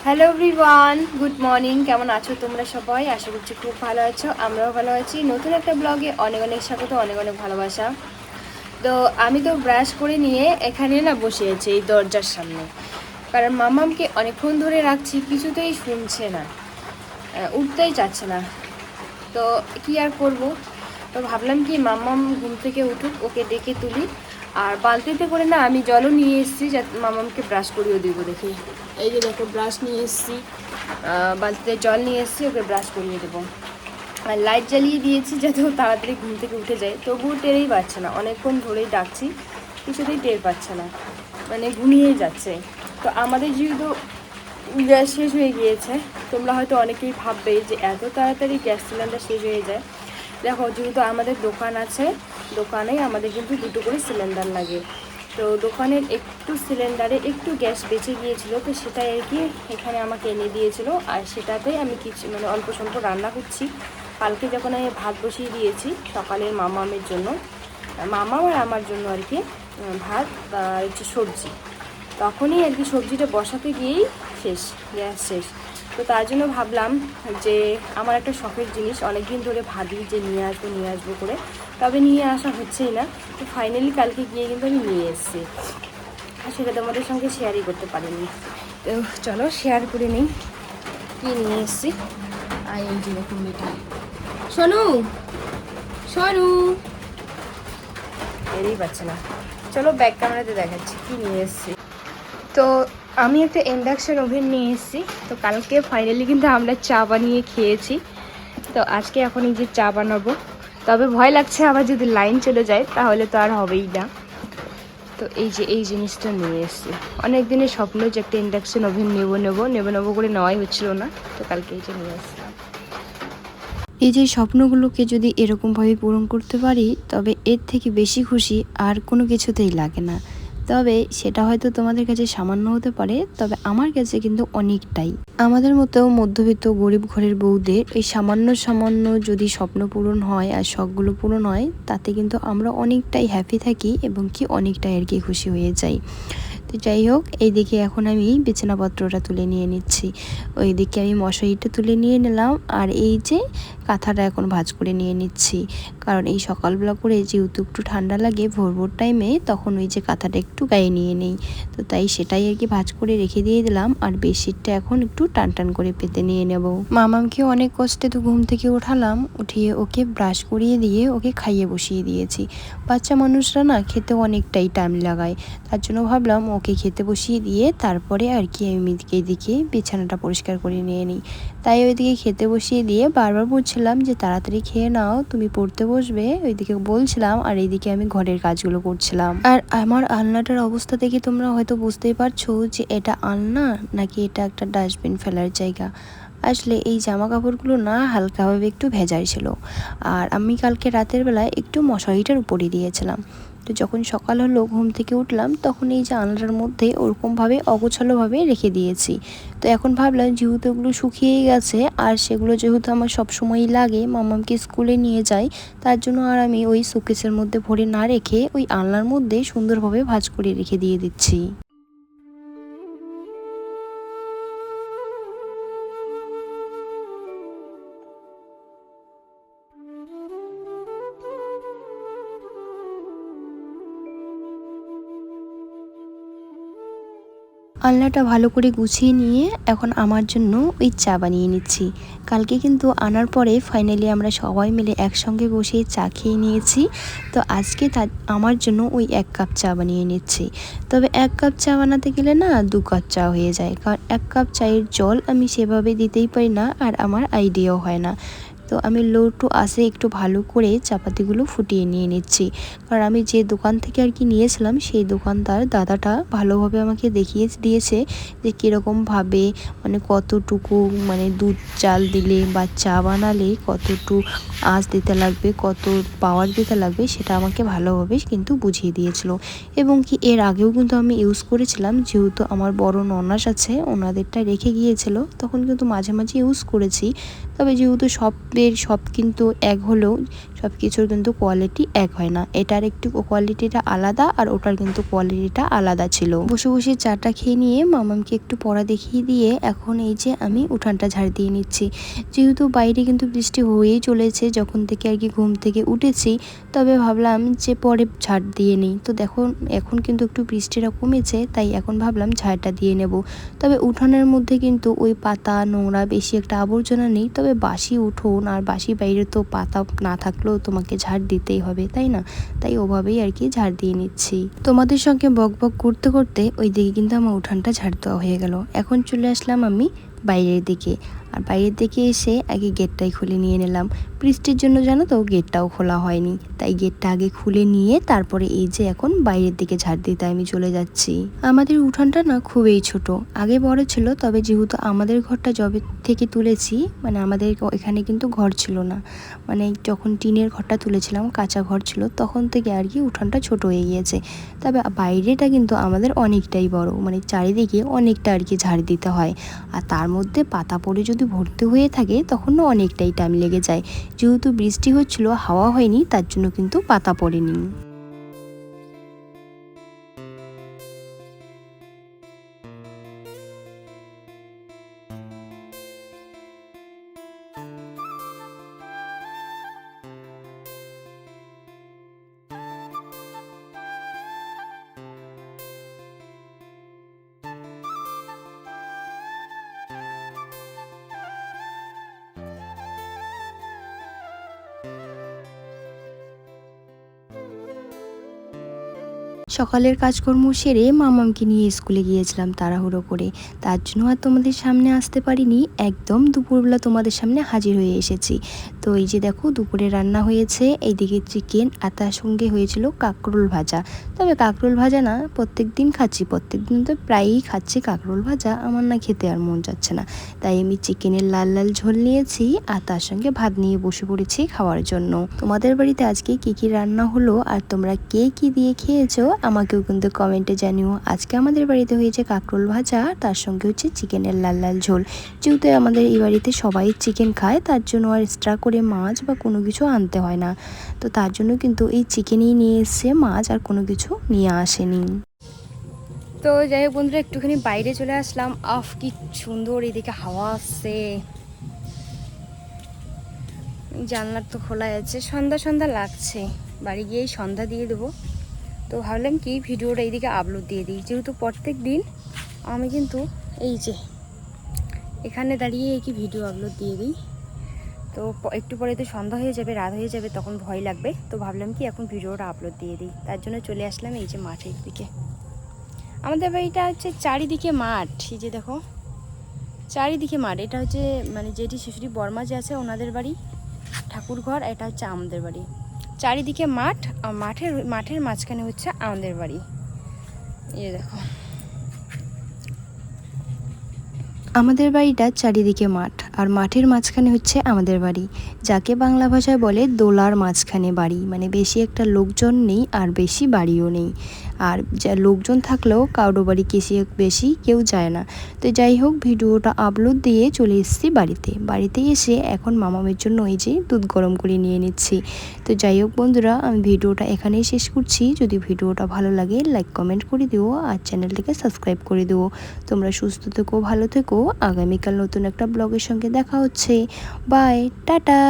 Hello everyone, good morning. কেমন আছো তোমরা সবাই? আশা করছি খুব ভালো আছো, আমরাও ভালো আছি। নতুন একটা ব্লগে অনেক অনেক স্বাগত, অনেক অনেক ভালোবাসা। তো আমি তো ব্রাশ করে নিয়ে এখানে না বসে আছি এই দরজার সামনে, কারণ মামামকে অনেকক্ষণ ধরে রাখছি, কিছুতেই শুনছে না, উঠতেই চাচ্ছে না। তো কি আর করব, তো ভাবলাম কি মামাম ঘুম থেকে উঠুক, ওকে ডেকে তুলি। আর বালতিতে করে না আমি জলও নিয়ে এসেছি, যাতে মামামকে ব্রাশ করিয়ে দিব। দেখি, এই যে দেখো ব্রাশ নিয়ে এসেছি, বালতিতে জল নিয়ে এসেছি, ওকে ব্রাশ করিয়ে দেবো। আর লাইট জ্বালিয়ে দিয়েছি যাতে ও তাড়াতাড়ি ঘুম থেকে উঠে যায়, তবুও টেরেই পাচ্ছে না। অনেকক্ষণ ধরেই ডাকছি, কিছুতেই টের পাচ্ছে না, মানে ঘুমিয়েই যাচ্ছে। তো আমাদের যেহেতু গ্যাস শেষ হয়ে গিয়েছে, তোমরা হয়তো অনেকেই ভাববে যে এত তাড়াতাড়ি গ্যাস সিলিন্ডার শেষ হয়ে যায়। দেখো, যেহেতু আমাদের দোকান আছে, দোকানেই আমাদের কিন্তু দুটো করে সিলিন্ডার লাগে। তো দোকানের একটু সিলিন্ডারে একটু গ্যাস বেঁচে গিয়েছিল, তো সেটাই আর কি এখানে আমাকে এনে দিয়েছিল। আর সেটাতেই আমি কিছু মানে অল্প স্বল্প রান্না করছি। কালকে যখন আমি ভাত বসিয়ে দিয়েছি সকালের মামামের জন্য, মামা আর আমার জন্য আর কি, ভাত আর হচ্ছে সবজি, তখনই আর কি সবজিটা বসাতে গিয়েই শেষ, গ্যাস শেষ। তো তার জন্য ভাবলাম যে আমার একটা শখের জিনিস, অনেক দিন ধরে ভাবি যে নিয়ে আসবো করে, তবে নিয়ে আসা হচ্ছেই না। তো ফাইনালি কালকে গিয়ে কিন্তু আমি নিয়ে এসেছি, আর সেটা তোমাদের সঙ্গে শেয়ারই করতে পারিনি। তো চলো শেয়ার করে নিই কী নিয়ে এসেছি। আর এই যে দেখুন মিঠাই, শোনু শোনু এরই পাচ্ছে না। চলো ব্যাক ক্যামেরাতে দেখাচ্ছি কী নিয়ে এসেছি। তো আমি একটা ইন্ডাকশান ওভেন নিয়ে এসেছি। তো কালকে ফাইনালি কিন্তু আমরা চা বানিয়ে খেয়েছি। তো আজকে এখন এই যে চা বানাবো, তবে ভয় লাগছে আবার যদি লাইন চলে যায় তাহলে তো আর হবেই না। তো এই যে এই জিনিসটা নিয়ে এসেছি, অনেক দিনের স্বপ্ন যে একটা ইন্ডাকশান ওভেন নেবো করে নেওয়াই হচ্ছিল না। তো কালকে এই যে নিয়ে এসেছিলাম। এই যে স্বপ্নগুলোকে যদি এরকমভাবে পূরণ করতে পারি, তবে এর থেকে বেশি খুশি আর কোনো কিছুতেই লাগে না। তবে সেটা হয়তো তোমাদের কাছে সামান্য হতে পারে, তবে আমার কাছে কিন্তু অনেকটাই। আমাদের মতো মধ্যবিত্ত গরিব ঘরের বউদের এই সামান্য সামান্য যদি স্বপ্ন পূরণ হয় আর শখগুলো পূরণ হয়, তাতে কিন্তু আমরা অনেকটাই হ্যাপি থাকি এবং কি অনেকটাই আর কি খুশি হয়ে যাই। তো যাই হোক, এইদিকে এখন আমি বিছানাপত্রটা তুলে নিয়ে নিচ্ছি, ওইদিকে আমি মশারিটা তুলে নিয়ে নিলাম, আর এই যে কাঁথাটা এখন ভাঁজ করে নিয়ে নিচ্ছি। কারণ এই সকালবেলা করে যেহেতু একটু ঠান্ডা লাগে ভোর ভোর টাইমে, তখন ওই যে কাঁথাটা একটু গায়ে নিয়ে নেই। তো তাই সেটাই আর কি ভাঁজ করে রেখে দিয়ে দিলাম। আর বেডশিটটা এখন একটু টান টান করে পেতে নিয়ে নেব। মামামকে অনেক কষ্টে তো ঘুম থেকে উঠালাম, উঠিয়ে ওকে ব্রাশ করিয়ে দিয়ে ওকে খাইয়ে বসিয়ে দিয়েছি। বাচ্চা মানুষরা না খেতে অনেকটাই টাইম লাগায়, তার জন্য ভাবলাম ওকে খেতে বসিয়ে দিয়ে তারপরে আর কি আমি এদিকে বিছানাটা পরিষ্কার করে নিয়ে নিই। তাই ওইদিকে খেতে বসিয়ে দিয়ে বারবার বলছিলাম যে তাড়াতাড়ি খেয়ে নাও, তুমি পড়তে বসবে, ওইদিকে বলছিলাম, আর এইদিকে আমি ঘরের কাজগুলো করছিলাম। আর আমার আলনাটার অবস্থা দেখে তোমরা হয়তো বুঝতেই পারছো যে এটা আলনা নাকি এটা একটা ডাস্টবিন ফেলার জায়গা। আসলে এই জামা কাপড়গুলো না হালকাভাবে একটু ভেজাই ছিল, আর আমি কালকে রাতের বেলায় একটু মশারিটার উপরে দিয়েছিলাম। তো যখন সকাল হলো ঘুম থেকে উঠলাম, তখন এই যে আলনার মধ্যে ওরকমভাবে অগোছালোভাবে রেখে দিয়েছি। তো এখন ভাবলাম যেহেতু ওগুলো শুকিয়েই গেছে, আর সেগুলো যেহেতু আমার সবসময়ই লাগে, মামামকে স্কুলে নিয়ে যাই, তার জন্য আর আমি ওই শোকেসের মধ্যে ভরে না রেখে ওই আলনার মধ্যে সুন্দরভাবে ভাঁজ করে রেখে দিয়ে দিচ্ছি। আলনাটা ভালো করে গুছিয়ে নিয়ে এখন আমার জন্য ওই চা বানিয়ে নিচ্ছি। কালকে কিন্তু আনার পরে ফাইনালি আমরা সবাই মিলে একসঙ্গে বসে চা খেয়ে নিয়েছি। তো আজকে আমার জন্য ওই 1 কাপ চা বানিয়ে নিচ্ছি। তবে 1 কাপ চা বানাতে গেলে না 2 কাপ চা হয়ে যায়, কারণ 1 কাপ চায়ের জল আমি সেভাবে দিতেই পারি না, আর আমার আইডিয়াও হয় না। তো আমি লো টু আঁচে একটু ভালো করে চাপাতিগুলো ফুটিয়ে নিয়ে নিচ্ছি। কারণ আমি যে দোকান থেকে আর কি নিয়েছিলাম, সেই দোকানদার দাদাটা ভালোভাবে আমাকে দেখিয়ে দিয়েছে যে কীরকমভাবে মানে কতটুকু মানে দুধ চাল দিলে বা চা বানালে কতটুকু আঁচ দিতে লাগবে, কত পাওয়ার দিতে লাগবে, সেটা আমাকে ভালোভাবে কিন্তু বুঝিয়ে দিয়েছিল। এবং কি এর আগেও কিন্তু আমি ইউজ করেছিলাম, যেহেতু আমার বড় ননাস আছে, ওনাদেরটা রেখে গিয়েছিল, তখন কিন্তু মাঝে মাঝে ইউজ করেছি। তবে যেহেতু সব সবের সব কিন্তু এক হলেও সব কিছুর কিন্তু কোয়ালিটি এক হয় না। এটার একটু কোয়ালিটিটা আলাদা আর ওটার কিন্তু কোয়ালিটিটা আলাদা ছিল। বসে বসে চাটা খেয়ে নিয়ে মামামকে একটু পড়া দেখিয়ে দিয়ে এখন এই যে আমি উঠানটা ঝাড় দিয়ে নিচ্ছি। যেহেতু বাইরে কিন্তু বৃষ্টি হয়েই চলেছে যখন থেকে আর কি ঘুম থেকে উঠেছি, তবে ভাবলাম যে পরে ঝাড় দিয়ে নিই। তো দেখো এখন কিন্তু একটু বৃষ্টিটা কমেছে, তাই এখন ভাবলাম ঝাড়টা দিয়ে নেব। তবে উঠানের মধ্যে কিন্তু ওই পাতা নোংরা বেশি একটা আবর্জনা নেই, তবে বাসি উঠোন আর বাসি বাইরে তো পাতা না থাকলেও তোমাকে ঝাড় দিতেই হবে, তাই না? তাই ওভাবেই আর কি ঝাড় দিয়ে নিচ্ছি। তোমাদের সঙ্গে বক বক করতে করতে ওই দিকে কিন্তু আমার উঠানটা ঝাড় দেওয়া হয়ে গেল। এখন চলে আসলাম আমি বাইরের দিকে। আর বাইরের দিকে এসে আগে গেটটাই খুলে নিয়ে নিলাম। বৃষ্টির জন্য জানো তো গেটটাও খোলা হয়নি, তাই গেটটা আগে খুলে নিয়ে তারপরে এই যে এখন বাইরের দিকে ঝাড় দিতে আমি চলে যাচ্ছি। আমাদের উঠানটা না খুবই ছোট, আগে বড় ছিল, তবে যেহেতু আমাদের ঘরটা যবে থেকে তুলেছি, মানে আমাদের এখানে কিন্তু ঘর ছিল না, মানে যখন টিনের ঘরটা তুলেছিলাম কাঁচা ঘর ছিল তখন থেকে আর কি উঠানটা ছোট হয়ে গিয়েছে। তবে বাইরেটা কিন্তু আমাদের অনেকটাই বড়, মানে চারিদিকে অনেকটা আর কি ঝাড় দিতে হয়। আর তার মধ্যে পাতা পড়ে যদি ভর্তি হয়ে থাকে তখনও অনেকটাই টাইম লেগে যায়। যেহেতু বৃষ্টি হচ্ছিল, হাওয়া হয়নি, তার জন্য কিন্তু পাতা পড়েনি। সকালের কাজকর্ম সেরে মামামকে নিয়ে স্কুলে গিয়েছিলাম তাড়াহুড়ো করে, তার জন্য আর তোমাদের সামনে আসতে পারিনি। একদম দুপুরবেলা তোমাদের সামনে হাজির হয়ে এসেছি। তো এই যে দেখো দুপুরে রান্না হয়েছে, এইদিকে চিকেন আর তার সঙ্গে হয়েছিল কাঁকরোল ভাজা। তবে কাঁকরোল ভাজা না প্রত্যেক দিন খাচ্ছি, প্রত্যেক দিন তো প্রায়ই খাচ্ছি কাঁকরোল ভাজা, আমার না খেতে আর মন যাচ্ছে না, তাই আমি চিকেনের লাল লাল ঝোল নিয়েছি আর তার সঙ্গে ভাত নিয়ে বসে পড়েছি খাওয়ার জন্য। তোমাদের বাড়িতে আজকে কি কি রান্না হলো আর তোমরা কে কি দিয়ে খেয়েছো আমাকেও কিন্তু কমেন্টে জানিও। আজকে আমাদের বাড়িতে হয়েছে কাঁকরোল ভাজা, তার সঙ্গে হচ্ছে চিকেনের লাল লাল ঝোল। যেহেতু আমাদের এই বাড়িতে সবাই চিকেন খায়, তার জন্য আর এক্সট্রা করে মাছ বা কোনো কিছু আনতে হয় না, তো তার জন্য কিন্তু এই চিকেনই নিয়ে এসছে, মাছ আর কোনো কিছু নিয়ে আসেনি। তো যাই হোক বন্ধুরা, একটুখানি বাইরে চলে আসলাম। কি সুন্দর এদিকে হাওয়া আসছে, জানলার তো খোলা আছে, সন্ধ্যা সন্ধ্যা লাগছে, বাড়ি গিয়েই সন্ধ্যা দিয়ে দেবো। তো ভাবলাম কি ভিডিওটা এইদিকে আপলোড দিয়ে দিই, যেহেতু প্রত্যেক দিন আমি কিন্তু এই যে এখানে দাঁড়িয়ে কি ভিডিও আপলোড দিয়ে দিই। তো একটু পরে তো সন্ধ্যা হয়ে যাবে, রাত হয়ে যাবে, তখন ভয় লাগবে, তো ভাবলাম কি এখন ভিডিওটা আপলোড দিয়ে দিই, তার জন্য চলে আসলাম এই যে মাঠের দিকে। আমাদের বাড়িটা হচ্ছে চারিদিকে মাঠ, এই যে দেখো চারিদিকে মাঠ। এটা হচ্ছে মানে যেটি শিশুরি বর্মা যে আছে ওনাদের বাড়ি ঠাকুর ঘর, এটা হচ্ছে আমাদের বাড়ি। চারিদিকে মাঠ, আর মাঠের মাঝখানে হচ্ছে আমাদের বাড়ি। এই দেখো আমাদের বাড়িটা চারিদিকে মাঠ আর মাঠের মাঝখানে হচ্ছে আমাদের বাড়ি, যাকে বাংলা ভাষায় বলে দোলার মাঝখানে বাড়ি, মানে বেশি একটা লোকজন নেই আর বেশি বাড়িও নেই। আর যা লোকজন থাকলেও কারো বাড়ি বেশি কেউ যায় না। তো যাই হোক ভিডিওটা আপলোড দিয়ে চলে এসেছি বাড়িতে এসে এখন মামামের জন্য এই যে দুধ গরম করে নিয়ে নিচ্ছি। তো যাই হোক বন্ধুরা, আমি ভিডিওটা এখানেই শেষ করছি। যদি ভিডিওটা ভালো লাগে লাইক কমেন্ট করে দিও আর চ্যানেলটিকে সাবস্ক্রাইব করে দিও। তোমরা সুস্থ থেকো, ভালো থেকো। আগামীকাল নতুন একটা ব্লগের সঙ্গে দেখা হচ্ছে। Bye, tata.